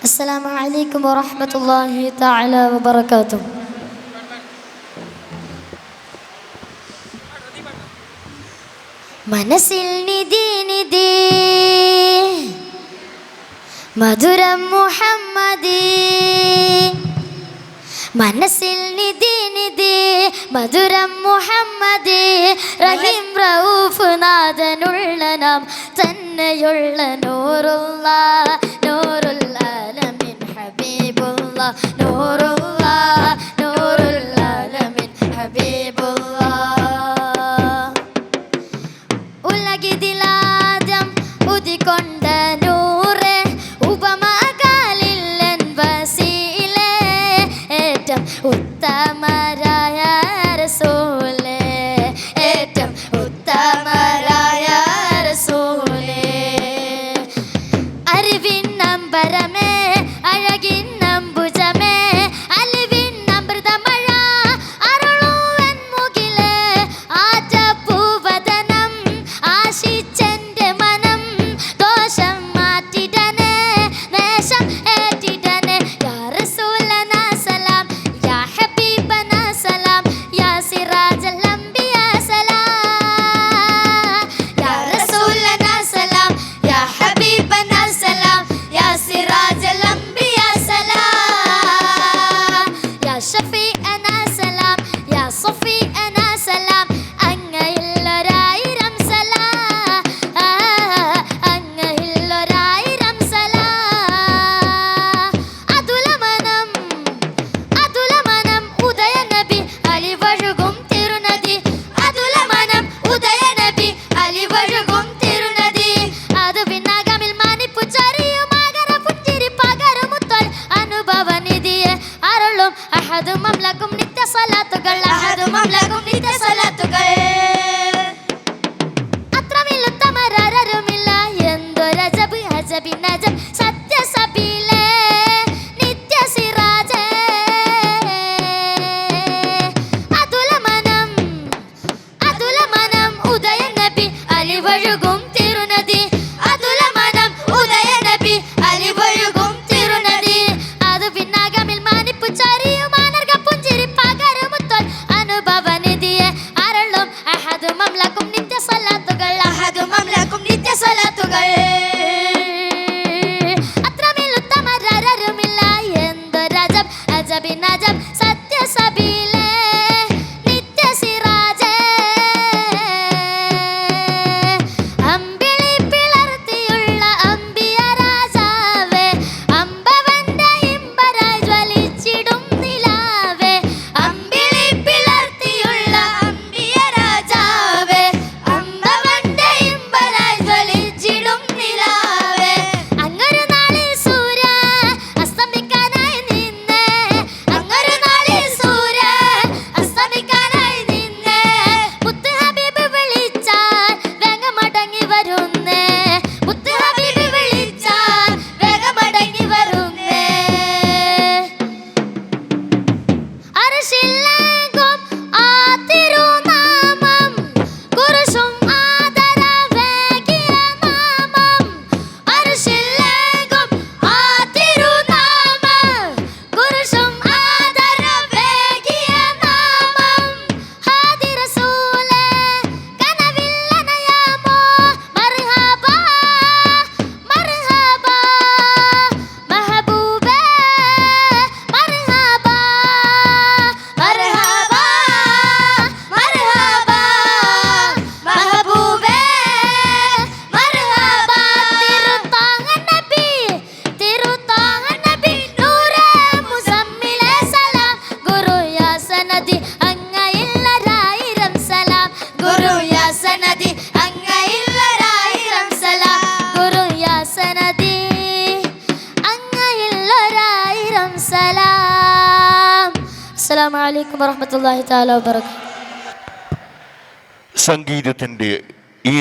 السلام عليكم ورحمة الله تعالى وبركاته. മനസ്സിൽ നിധി നിധി മധുരം മുഹമ്മദി, മനസ്സിൽ നിധി നിധി മധുരം മുഹമ്മദി, റഹീം റഊഫ് നാഥനുള്ള നാം തന്നെയുള്ള നൂറുള്ള നൂറുൽ ആലമീൻ ഹബീബുള്ള നൂറുള്ള നൂറുൽ ആലമീൻ ഹബീബുള്ള. ഉലകിതിലാദ്യം ഉദികൊണ്ട നൂറെ ഉപമകാലില്ലൻ വസീലെ, ഏറ്റം ഉത്തമരായ റസൂലേ, ഏറ്റം ഉത്തമരായ റസൂലേ. അറിവിൻ നമ്പരമേ അഴകിൻ നമ്പുജമേ, അലിവിൻ അമൃതമഴ അരുളുവൻ മുകിലേ, ആറ്റപ്പൂവദനം ആശിച്ചെന്റെ മനം, ദോഷം മാറ്റിടനെ നേശം ഏറ്റിടനെ. യാ റസൂലനാ സലാം, യാ ഹബീബനാ സലാം, യാ സിറാജൽ അംബിയാ സലാം. യാ റസൂലനാ സലാം, യാ ഹബീബനാ സലാം, യാ സിറാജൽ അംബിയാ സലാം. യാ ഷഫീഅനാ സലാം, യാ സഫീഅനാ സലാം, അങ്ങയിലൊരായിരം സലാം, അങ്ങയിലൊരായിരം സലാം. അതുലമനം അതുലമനം ഉദയ നബി അലിവഴുകും തിരുനദി, അതുലമനം ഉദയ നബി അലിവഴുകും തിരുനദി. അത് പിന്നാകമിൽ മാനിപ്പു ചരിയുമാകര പുഞ്ചിരി പകരുമുത്തൽ അനുഭവനിധിയെ അരുളും അഹദു മംലക്കും നിത്യ സ്വലാത്തുകൾ, അഹദു മംലക്കും നിത്യ സ്വലാത്തുകൾ. അത്രമില്ലുത്തമരാരുമില്ല എന്തൊരജബ് അജബിനജബ് സത്യസബീലേ നിത്യ സിറാജേ. അതുലമനം അതുലമനം ഉദയ നബി അലിവഴുകും തിരുനദി, അതുലമനം ഉദയ നബി അലിവഴുകും തിരുനദി. അത് പിന്നാകമിൽ മാനിപ്പു ചരിയുമാനർഗ പുഞ്ചിരി പകരുമുത്തൽ അനുഭവനിധിയെ അരുളും അഹദു മംലക്കും നിത്യ സ്വലാത്തുകൾ, അഹദു മംലക്കും നിത്യ സ്വലാത്തുകൾ. അത്രമില്ലുത്തമരാരുമില്ല എന്തൊരജബ് അജബിനജബ് സത്യസബീലേ നിത്യ സിറാജേ. അമ്പിളി പിളർത്തിയുള്ള അമ്പിയ രാജാവേ, അമ്പവന്റെ ഇമ്പരായി ജ്വലിച്ചിടും നിലാവേ. അമ്പിളി പിളർത്തിയുള്ള അമ്പിയ രാജാവേ, അമ്പവന്റെ ഇമ്പരായി ജ്വലിച്ചിടും നിലാവേ. അങ്ങൊരു നാളിൽ സൂര്യ അസ്തമിക്കാനായി നിന്നേ, അങ്ങൊരു നാളിൽ സൂര്യ അസ്തമിക്കാനായി നിന്നേ, മുത്ത് ഹബീബ് വിളിച്ചാൽ വേഗമടങ്ങി വരുന്നേ, മുത്ത് ഹബീബ് വിളിച്ചാൽ വേഗമടങ്ങി വരുന്നേ. അർശിലേകും ആ തിരുനാമം, കുരിശും ആദരവേകിയ നാമം. അർശിലേകും ആ തിരുനാമം, കുരിശും ആദരവേകിയ നാമം. ഹാദി റസൂലേ കനവിൽ അണയാമോ, മർഹബാ മർഹബാ മെഹബൂബേ, മർഹബാ മർഹബാ മർഹബാ മെഹബൂബേ, മർഹബാ. തിരുത്താഹ നബി തിരുത്താഹ നബി നൂറേ മുസമ്മിലേ സലാം, ഗുരു യാ സനദി അങ്ങയില്ലൊരായിരം സലാം, ഗുരു യാ സനദി അങ്ങയില്ലൊരായിരം സലാം, ഗുരു യാ സനദി അങ്ങയില്ലൊരായിരം സലാം. അസ്സലാമു അലൈക്കും വറഹ്മത്തുള്ളാഹി തആല വബറകാതുഹു. സംഗീതത്തിൻ്റെ ഈ